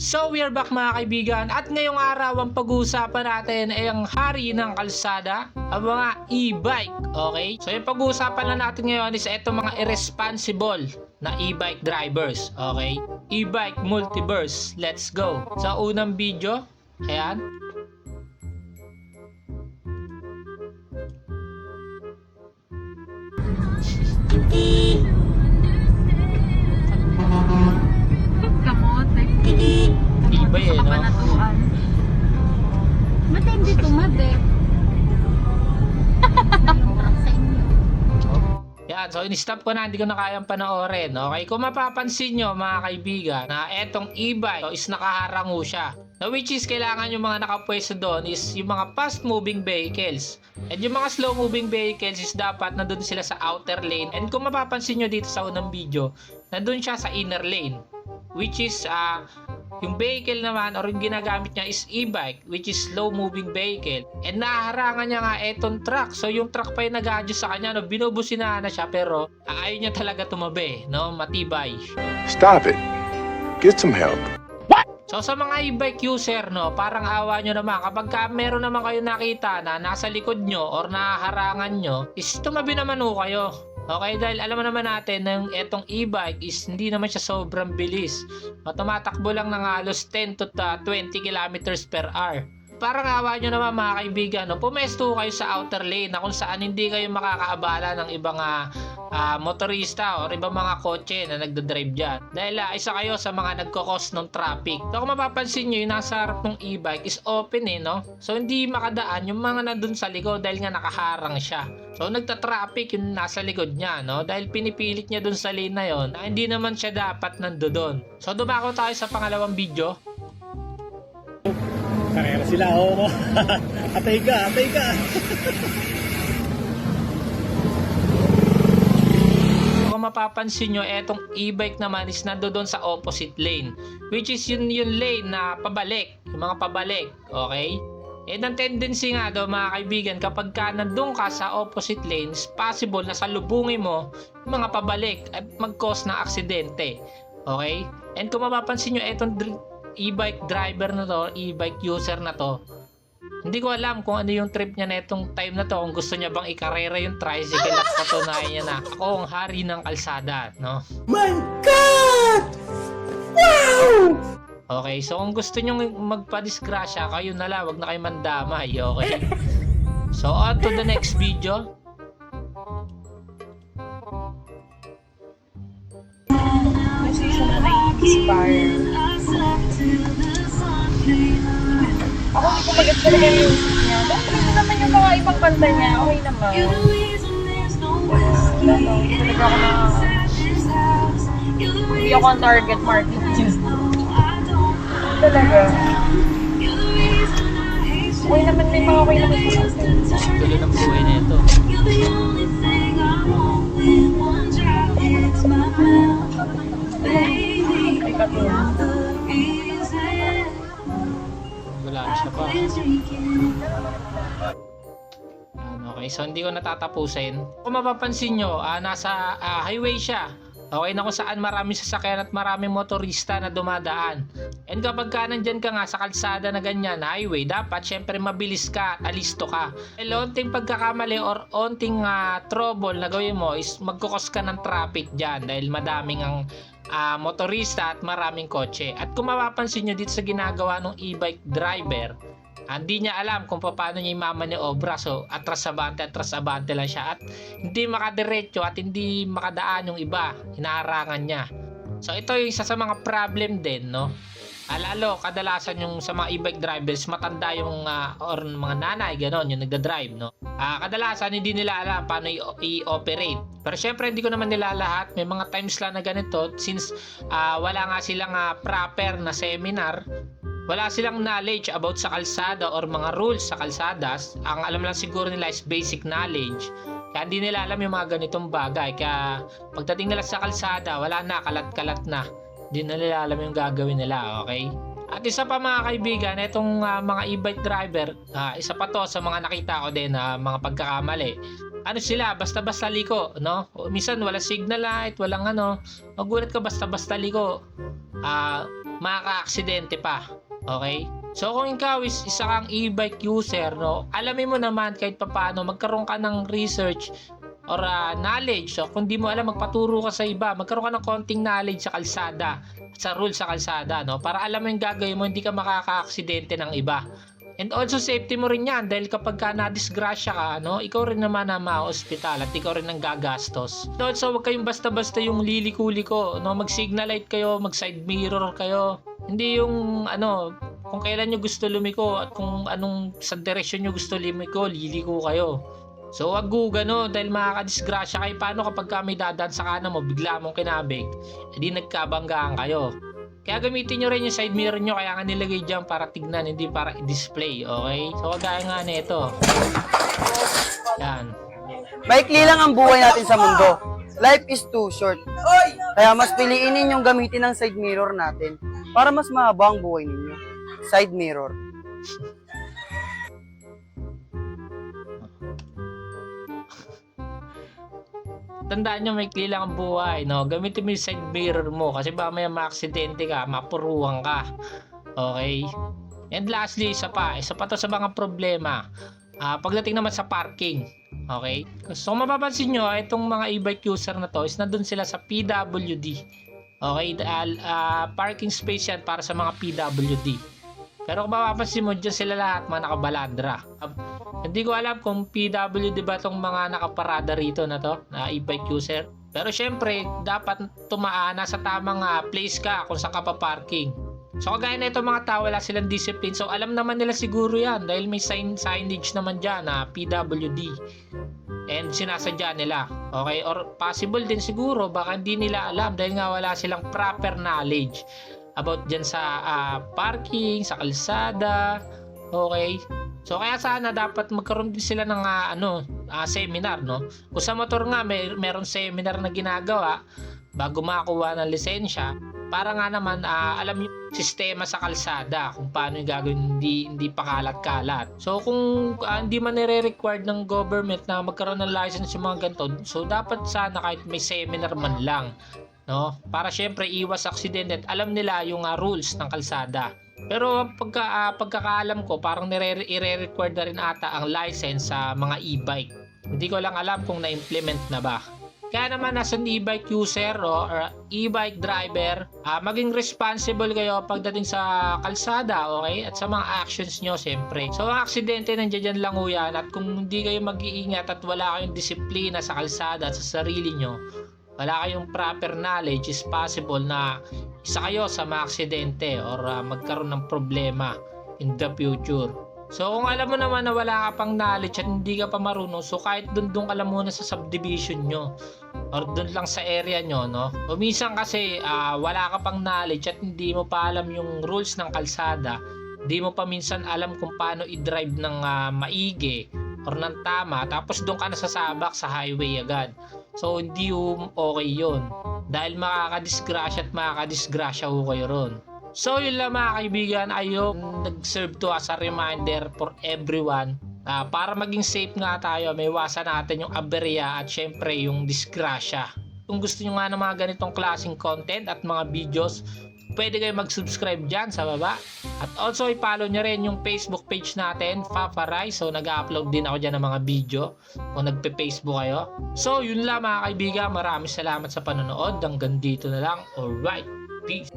So we are back mga kaibigan, at ngayong araw ang pag-uusapan natin ay ang hari ng kalsada, ang mga e-bike. Okay? So yung pag-uusapan na natin ngayon is itong mga irresponsible na e-bike drivers. Okay? E-bike multiverse. Let's go. Sa unang video, ayan. Kamote. Iba eh, no? Kabanatuan. Ba't hindi tumabi? Yan, so in-stop ko na, hindi ko na kayang panoorin. Okay, kung mapapansin nyo mga kaibigan na etong e-bike is nakaharango siya. Na which is kailangan yung mga nakapwesto doon is yung mga fast moving vehicles. And yung mga slow moving vehicles is dapat nandun sila sa outer lane. And kung mapapansin nyo dito sa unang video, nandun siya sa inner lane. Which is yung vehicle naman or yung ginagamit niya is e-bike, which is slow moving vehicle, and naharangan niya nga etong truck. So yung truck pa yung nag-adjust sa kanya, no? Binubusinahan na siya, pero ayaw niya talaga tumabi, no? Matibay. Stop it. Get some help. So sa mga e-bike user, no, parang awa nyo naman kapag meron naman kayo nakita na nasa likod nyo or naharangan nyo, is tumabi naman ho kayo. Okay, dahil alam naman natin na yung etong e-bike is hindi naman siya sobrang bilis. Tumatakbo lang ng halos 10 to 20 kilometers per hour. Parang awa nyo naman mga kaibigan, no? Pumesto kayo sa outer lane na kung saan hindi kayo makakaabala ng ibang motorista or ibang mga kotse na nagdadrive dyan. Dahil isa kayo sa mga nagkakos ng traffic. So kung mapapansin nyo, yung nasa harap ng e-bike is open no? So hindi makadaan yung mga nandun sa likod dahil nga nakaharang siya. So nagta-traffic yung nasa likod niya, no? Dahil pinipilit niya dun sa lane na yon na hindi naman siya dapat nandoon. So dumako tayo sa pangalawang video. Karera sila, oo. Atay ka, atay ka. Kung mapapansin nyo, etong e-bike naman is nandoon sa opposite lane, which is yung lane na pabalik, yung mga pabalik, okay? And ang tendency nga daw mga kaibigan, kapag ka nandun ka sa opposite lanes, possible na salubungin mo yung mga pabalik at mag-cause ng aksidente, okay? And kung mapapansin nyo, etong e-bike driver na to, e-bike user na to, hindi ko alam kung ano yung trip niya na itong time na to, kung gusto niya bang ikarera yung tricycle at patunayan niya na ako ang hari ng kalsada, no? My God! Wow! Okay, so kung gusto nyo magpa-disgrasya, kayo na lang, wag na kayo mandamay, okay? So on to the next video. Ako hindi ko maganda talaga yung music niya. Dahil ito naman yung mga ibang kanta niya. Okay naman. Talaga ako na... Hindi ako ang target market niya. Talaga. Okay naman, may mga okay naman sa kanta. Tuloy ng buhay na ito. May katulad. Wala na siya pa. Okay, so hindi ko natatapusin. Kung mapapansin nyo, nasa highway siya. Okay, na kung saan maraming sasakyan at maraming motorista na dumadaan. And kapag ka nandyan ka nga sa kalsada na ganyan, highway, dapat syempre mabilis ka at alisto ka. Dahil onting pagkakamali or onting trouble na gawin mo is magkukos ka ng traffic dyan dahil madaming ang motorista at maraming kotse. At kung mapapansin nyo dito sa ginagawa ng e-bike driver, hindi niya alam kung paano niya imamaniobra. So atras abante lang siya at hindi makadiretso at hindi makadaan yung iba, hinaharangan niya. So ito yung isa sa mga problem din, no? Lalo kadalasan yung sa mga e-bike drivers, matanda yung or mga nanay ganon yung nagda-drive, no? Kadalasan hindi nila alam paano i-operate. Pero syempre hindi ko naman nila lahat, may mga times lang na ganito since wala nga silang proper na seminar. Wala silang knowledge about sa kalsada or mga rules sa kalsadas. Ang alam lang siguro nila is basic knowledge. Kaya hindi nila alam yung mga ganitong bagay. Kaya pagdating nila sa kalsada, wala na, kalat-kalat na. Hindi na nila alam yung gagawin nila, okay? At isa pa mga kaibigan, itong mga e-bike driver, isa pa to sa mga nakita ko din na mga pagkakamali. Ano sila, basta-basta liko, no? O, minsan wala signal light, walang ano. Magulat ka basta-basta liko. makaka-aksidente pa. Okay? So kung ikaw is isa kang e-bike user, no, alamin mo naman kahit papaano magkaroon ka ng research or knowledge. So kung di mo alam, magpaturo ka sa iba, magkaroon ka ng konting knowledge sa kalsada, sa rules sa kalsada, no, para alam mo yung gagawin mo, hindi ka makaka-aksidente ng iba. And also safety mo rin yan, dahil kapag ka na-disgrasya ka, no, ikaw rin naman na ma-hospital at ikaw rin ang gagastos. And also huwag kayong basta-basta yung liliko-liko, no, mag-signal light kayo, mag-side mirror kayo. Hindi yung kung kailan nyo gusto lumiko at kung anong sa direksyon nyo gusto lumiko, liliko kayo. So wag gano, dahil makakadisgrasya kayo. Paano kapag may dadaan sa kanan mo, bigla mong kinabig, edi nagkabanggaan kayo. Kaya gamitin nyo rin yung side mirror nyo, kaya nga nilagay dyan para tignan, hindi para i-display, okay? So kagaya nga nito. Yan. Maikli lang ang buhay natin sa mundo. Life is too short. Kaya mas piliin ninyong gamitin ang side mirror natin para mas mahaba ang buhay ninyo. Side mirror. Tandaan nyo, may lang ang buhay, no? Gamitin mo yung side mirror mo kasi baka may ma-aksidente ka, mapuruhan ka. Okay? And lastly, isa pa to sa mga problema. Pagdating naman sa parking. Okay? So kung mapapansin nyo, itong mga e-bike user na to is nandun sila sa PWD. Okay? Parking space yan para sa mga PWD. Pero kung mapapansin mo, dyan sila lahat mga nakabaladra. Hindi ko alam kung PWD ba itong mga nakaparada rito na to, na e-bike user. Pero syempre, dapat tumaan sa tamang place ka kung saan ka pa parking. So kagaya na ito mga tao, wala silang discipline. So alam naman nila siguro yan dahil may signage naman dyan na PWD. And sinasadya nila. Okay? Or possible din siguro, baka hindi nila alam dahil nga wala silang proper knowledge about dyan sa parking, sa kalsada. Okay? So kaya sana dapat magkaroon din sila ng seminar, no? Kung sa motor nga meron seminar na ginagawa bago makakuha ng lisensya para nga naman alam yung sistema sa kalsada kung paano yung gagawin, hindi pakalat-kalat. So kung hindi man nire-required ng government na magkaroon ng license yung mga ganito, so dapat sana kahit may seminar man lang, no? Para syempre iwas aksidente at alam nila yung rules ng kalsada. Pero pagkakaalam ko, parang i-require na rin ata ang license sa mga e-bike. Hindi ko lang alam kung na-implement na ba. Kaya naman as an e-bike user or e-bike driver, maging responsible kayo pagdating sa kalsada, okay? At sa mga actions nyo, siyempre. So ang aksidente nandiyan lang ho yan, at kung hindi kayo mag-iingat at wala kayong disiplina sa kalsada at sa sarili nyo, wala kayong proper knowledge, is possible na isa kayo sa mga aksidente or magkaroon ng problema in the future. So kung alam mo naman na wala ka pang knowledge at hindi ka pa marunong, so kahit dun ka lang muna sa subdivision nyo or dun lang sa area nyo, no? O minsan kasi wala ka pang knowledge at hindi mo pa alam yung rules ng kalsada, hindi mo pa minsan alam kung paano i-drive ng maigi or ng tama, tapos doon ka nasasabak sa highway agad. So hindi okay yun, dahil makakadisgrasya at makakadisgrasya ho kayo ron. So yun lang mga kaibigan, ayo nag-serve to as a reminder for everyone para maging safe nga tayo, may iwasan natin yung aberya at syempre yung disgrasya. Kung gusto nyo nga ng mga ganitong klaseng content at mga videos, pwede kayo mag-subscribe dyan sa baba. At also i-follow nyo rin yung Facebook page natin, Fafaray. So nag-upload din ako dyan ng mga video kung nagpe-Facebook kayo. So yun lang mga kaibigan, maraming salamat sa panonood. Hanggang dito na lang. Alright, peace.